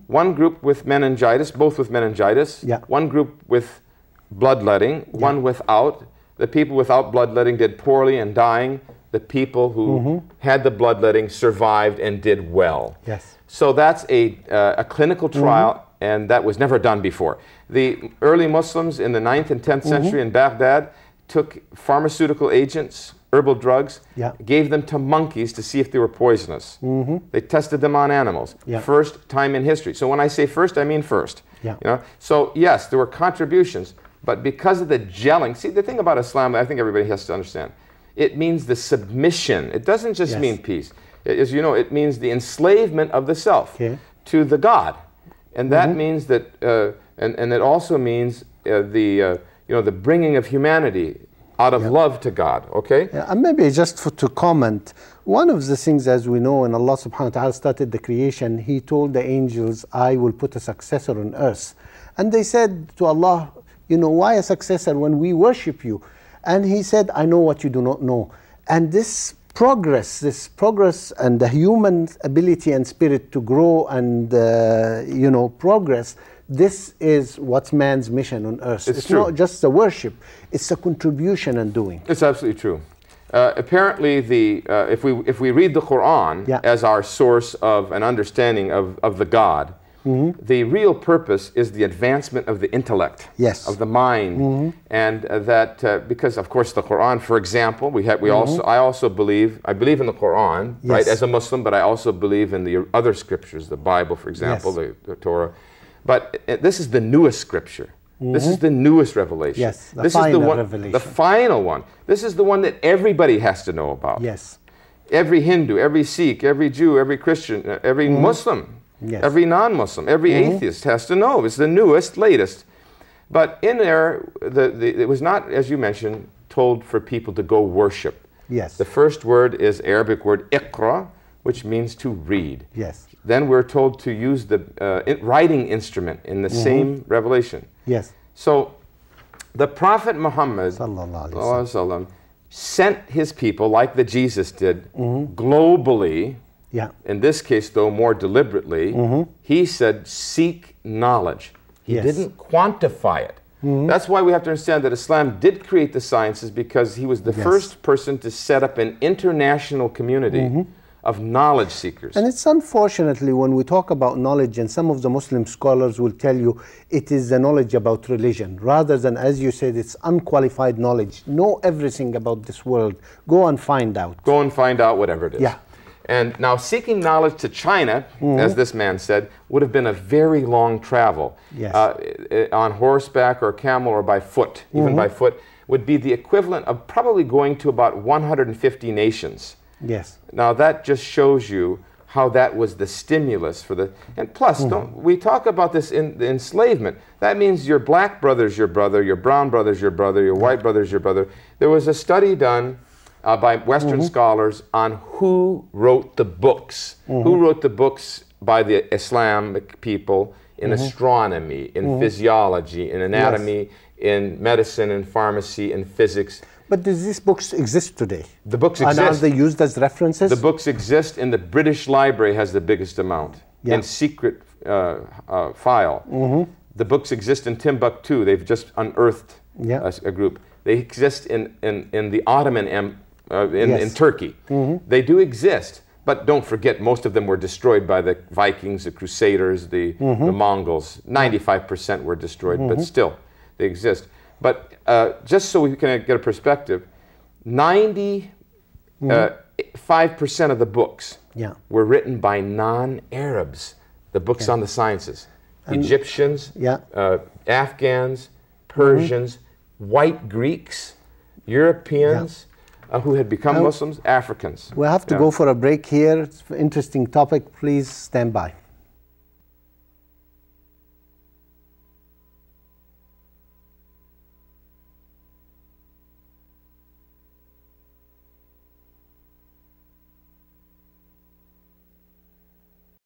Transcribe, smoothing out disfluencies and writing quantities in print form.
one group with meningitis, both with meningitis, one group with bloodletting, one without. The people without bloodletting did poorly and dying. The people who had the bloodletting survived and did well. Yes. So that's a clinical trial, and that was never done before. The early Muslims in the 9th and 10th century in Baghdad took pharmaceutical agents, herbal drugs, gave them to monkeys to see if they were poisonous. They tested them on animals. First time in history. So when I say first, I mean first. You know? So yes, there were contributions, but because of the gelling, see, the thing about Islam, I think everybody has to understand, it means the submission. It doesn't just mean peace. As you know, it means the enslavement of the self to the God. And that means that, and it also means the bringing of humanity out of love to God, okay? And maybe just to comment, one of the things, as we know, when Allah subhanahu wa ta'ala started the creation, He told the angels, I will put a successor on earth. And they said to Allah, you know, why a successor when we worship you? And He said, I know what you do not know. And this progress and the human ability and spirit to grow and, progress, this is what's man's mission on earth. It's not just the worship, it's a contribution and doing. It's absolutely true. Apparently, if we read the Quran as our source of an understanding of the God, the real purpose is the advancement of the intellect, of the mind, and that because of course the Quran, for example, I believe in the Quran, right, as a Muslim, but I also believe in the other scriptures, the Bible, for example, the Torah. But this is the newest scripture. This is the newest revelation. Yes, the this final is the one, revelation. the final one. This is the one that everybody has to know about. Yes. Every Hindu, every Sikh, every Jew, every Christian, every Muslim. Every non-Muslim, every atheist has to know. It's the newest, latest. But in there, it was not, as you mentioned, told for people to go worship. Yes. The first word is Arabic word iqra, which means to read. Yes. Then we're told to use the writing instrument in the same revelation. Yes. So the Prophet Muhammad ﷺ sent his people, like the Jesus did, globally. In this case, though, more deliberately, he said, seek knowledge. He didn't quantify it. That's why we have to understand that Islam did create the sciences, because he was the first person to set up an international community of knowledge seekers. And it's unfortunately, when we talk about knowledge, and some of the Muslim scholars will tell you it is the knowledge about religion, rather than, as you said, it's unqualified knowledge. Know everything about this world. Go and find out. Go and find out whatever it is. And now seeking knowledge to China, as this man said, would have been a very long travel. On horseback or camel or by foot, even by foot, would be the equivalent of probably going to about 150 nations. Now that just shows you how that was the stimulus for the, and plus, we talk about this in the enslavement. That means your black brother's your brother, your brown brother's your brother, your white brother's your brother. There was a study done by Western scholars on who wrote the books. Who wrote the books by the Islamic people in astronomy, in physiology, in anatomy, in medicine, in pharmacy, in physics. But do these books exist today? The books exist. And are they used as references? The books exist, and the British Library has the biggest amount in secret file. The books exist in Timbuktu. They've just unearthed a group. They exist in the Ottoman Empire. In Turkey. They do exist, but don't forget, most of them were destroyed by the Vikings, the Crusaders, the Mongols. 95% were destroyed, but still, they exist. But just so we can get a perspective, 95% of the books were written by non-Arabs, the books on the sciences. Egyptians, Afghans, Persians, white Greeks, Europeans, who had become Muslims, Africans. We'll have to go for a break here. It's an interesting topic. Please stand by.